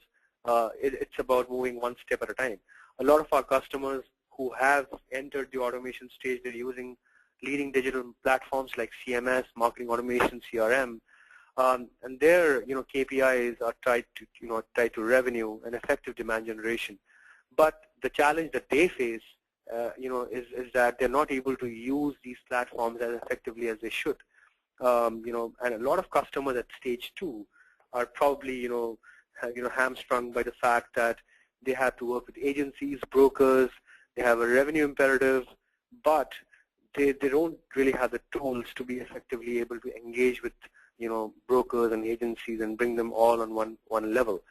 it's about moving one step at a time. A lot of our customers who have entered the automation stage, they're using leading digital platforms like CMS, marketing automation, CRM, and their KPIs are tied to revenue and effective demand generation. But the challenge that they face, is that they're not able to use these platforms as effectively as they should. And a lot of customers at stage 2 are probably, hamstrung by the fact that they have to work with agencies, brokers, they have a revenue imperative, but they don't really have the tools to be effectively able to engage with, brokers and agencies and bring them all on one level.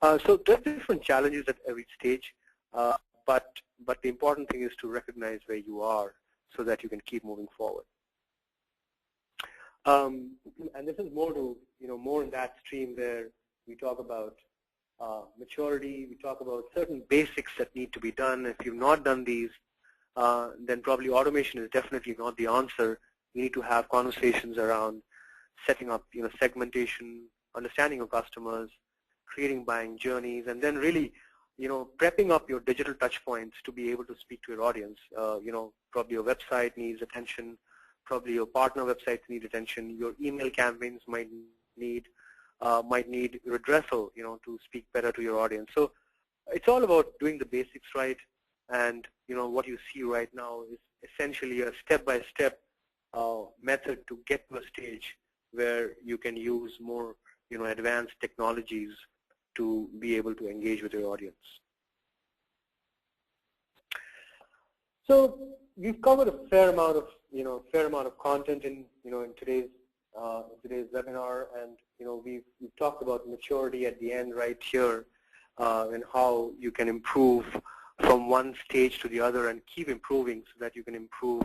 So there are different challenges at every stage, but the important thing is to recognize where you are so that you can keep moving forward. And this is more to, more in that stream where we talk about maturity, we talk about certain basics that need to be done. If you've not done these, then probably automation is definitely not the answer. You need to have conversations around setting up, segmentation, understanding your customers, creating buying journeys, and then really, prepping up your digital touch points to be able to speak to your audience. Probably your website needs attention, probably your partner websites need attention, your email campaigns might need redressal, to speak better to your audience. So it's all about doing the basics right, and what you see right now is essentially a step-by-step method to get to a stage where you can use more, advanced technologies to be able to engage with your audience. So we've covered a fair amount of content in today's webinar, and we've talked about maturity at the end right here, and how you can improve from one stage to the other and keep improving so that you can improve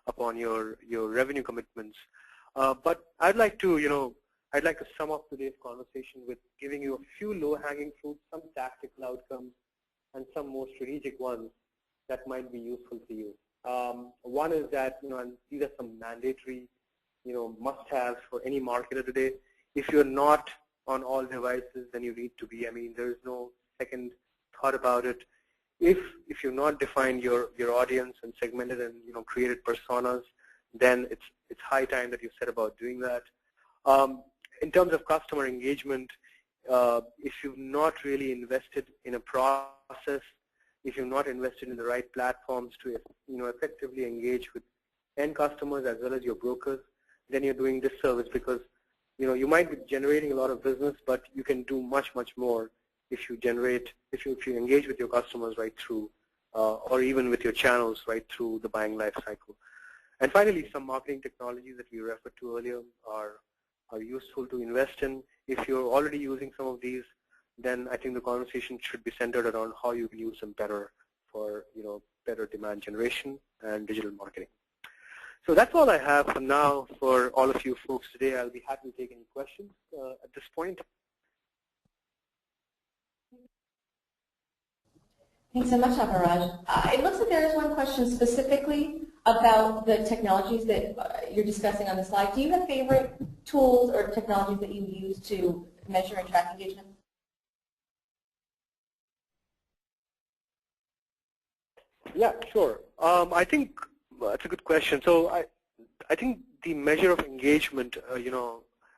upon your revenue commitments. But I'd like to sum up today's conversation with giving you a few low-hanging fruits, some tactical outcomes, and some more strategic ones that might be useful to you. One is that, and these are some mandatory, must-haves for any marketer today. If you're not on all devices, then you need to be. I mean, there is no second thought about it. If you've not defined your audience and segmented and created personas, then it's high time that you set about doing that. In terms of customer engagement, if you've not really invested in a process, if you've not invested in the right platforms to effectively engage with end customers as well as your brokers, then you're doing disservice, because you might be generating a lot of business, but you can do much more if you engage with your customers right through, or even with your channels right through the buying life cycle. And finally, some marketing technologies that we referred to earlier are useful to invest in. If you're already using some of these, then I think the conversation should be centered around how you can use them better for better demand generation and digital marketing. So that's all I have for now for all of you folks today. I'll be happy to take any questions at this point. Thanks so much, Aparaj. It looks like there is one question specifically about the technologies that you're discussing on the slide. Do you have favorite tools or technologies that you use to measure and track engagement? Yeah, sure. I think that's a good question. So I think the measure of engagement,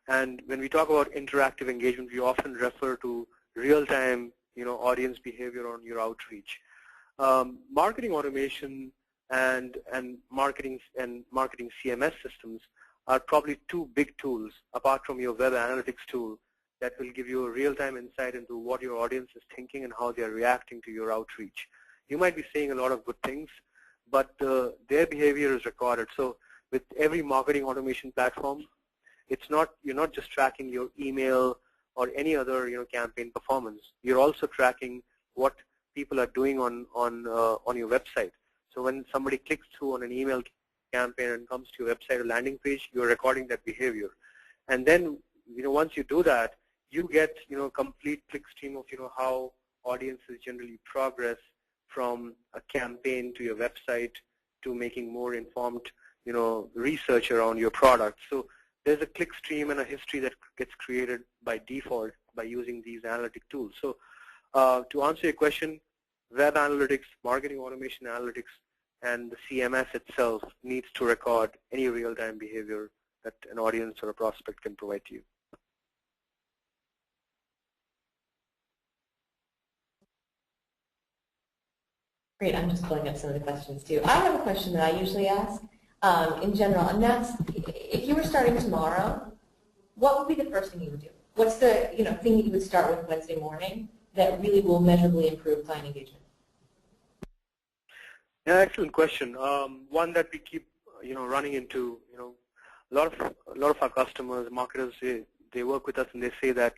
and when we talk about interactive engagement, we often refer to real-time, audience behavior on your outreach. Marketing automation and marketing CMS systems are probably two big tools apart from your web analytics tool that will give you a real-time insight into what your audience is thinking and how they're reacting to your outreach. You might be saying a lot of good things, but their behavior is recorded. So with every marketing automation platform, you're not just tracking your email or any other campaign performance. You're also tracking what people are doing on your website. So when somebody clicks through on an email campaign and comes to your website or landing page, you're recording that behavior. And then once you do that, you get complete clickstream of how audiences generally progress from a campaign to your website to making more informed research around your product. So there's a clickstream and a history that gets created by default by using these analytic tools. So to answer your question, web analytics, marketing automation analytics, and the CMS itself needs to record any real-time behavior that an audience or a prospect can provide to you. Great, I'm just pulling up some of the questions too. I have a question that I usually ask in general, and that's, if you were starting tomorrow, what would be the first thing you would do? What's the thing that you would start with Wednesday morning that really will measurably improve client engagement? Yeah, excellent question. One that we keep running into. A lot of our customers, marketers, they work with us and they say that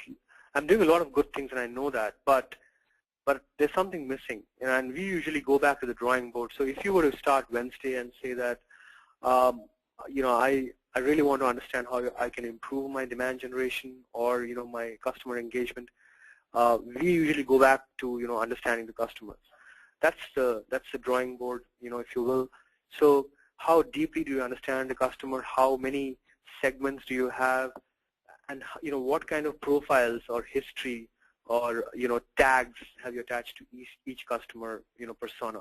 I'm doing a lot of good things and I know that, but there's something missing, and we usually go back to the drawing board. So if you were to start Wednesday and say that, I really want to understand how I can improve my demand generation or my customer engagement, we usually go back to understanding the customers. That's the drawing board, if you will. So how deeply do you understand the customer? How many segments do you have? And what kind of profiles or history or tags have you attached to each customer persona?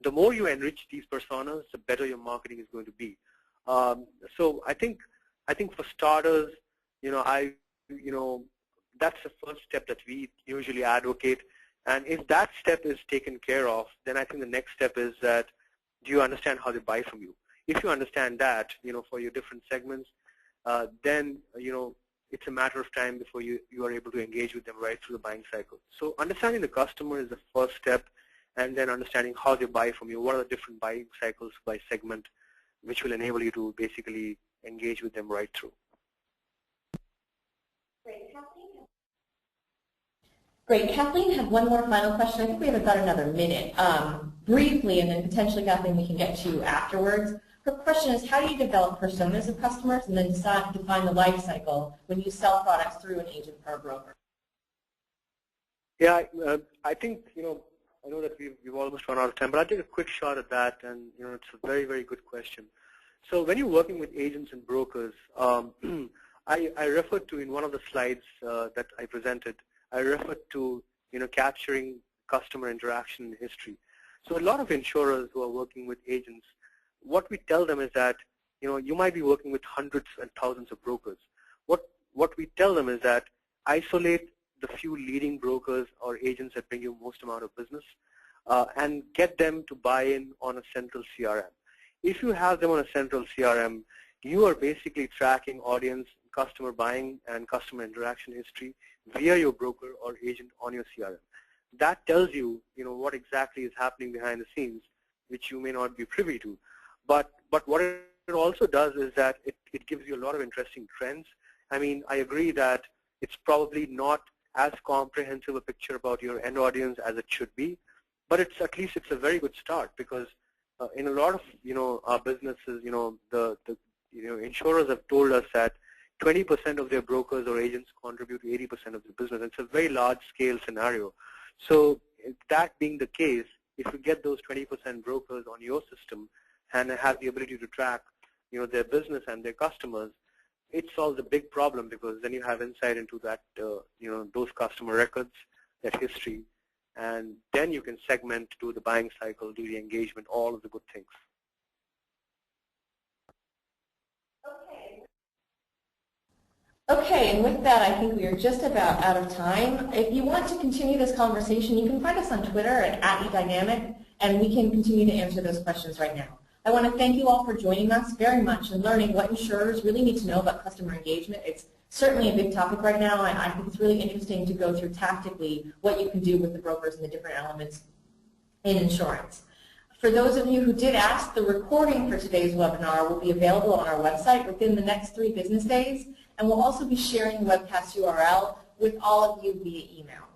The more you enrich these personas, the better your marketing is going to be. So I think for starters, that's the first step that we usually advocate. And if that step is taken care of, then I think the next step is that, do you understand how they buy from you? If you understand that, for your different segments, then it's a matter of time before you are able to engage with them right through the buying cycle. So understanding the customer is the first step, and then understanding how they buy from you. What are the different buying cycles by segment, which will enable you to basically engage with them right through. Great. Kathleen had one more final question. I think we have about another minute. Briefly, and then potentially, Kathleen, we can get to afterwards. Her question is, how do you develop personas of customers and then define the life cycle when you sell products through an agent or a broker? Yeah, I think, I know that we've almost run out of time, but I'll take a quick shot at that, and it's a very, very good question. So when you're working with agents and brokers, I referred to in one of the slides that I presented, I referred to capturing customer interaction history. So a lot of insurers who are working with agents, what we tell them is that you might be working with hundreds and thousands of brokers. What we tell them is that isolate the few leading brokers or agents that bring you most amount of business and get them to buy in on a central CRM. If you have them on a central CRM, you are basically tracking audience, customer buying, and customer interaction history via your broker or agent on your CRM. That tells you, what exactly is happening behind the scenes, which you may not be privy to. But what it also does is that it gives you a lot of interesting trends. I mean, I agree that it's probably not as comprehensive a picture about your end audience as it should be, but at least it's a very good start, because in a lot of our businesses, the insurers have told us that 20% of their brokers or agents contribute to 80% of the business. It's a very large-scale scenario. So that being the case, if you get those 20% brokers on your system and have the ability to track their business and their customers, it solves a big problem, because then you have insight into that those customer records, that history, and then you can segment, do the buying cycle, do the engagement, all of the good things. Okay, and with that, I think we are just about out of time. If you want to continue this conversation, you can find us on Twitter at @edynamic, and we can continue to answer those questions right now. I want to thank you all for joining us very much and learning what insurers really need to know about customer engagement. It's certainly a big topic right now, and I think it's really interesting to go through tactically what you can do with the brokers and the different elements in insurance. For those of you who did ask, the recording for today's webinar will be available on our website within the next 3 business days, and we'll also be sharing the webcast URL with all of you via email.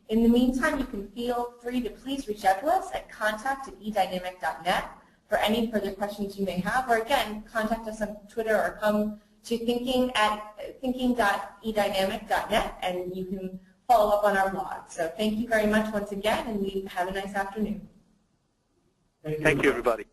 In the meantime, you can feel free to please reach out to us at contact@edynamic.net for any further questions you may have, or again, contact us on Twitter or come to thinking@edynamic.net and you can follow up on our blog. So thank you very much once again, and have a nice afternoon. Thank you, everybody.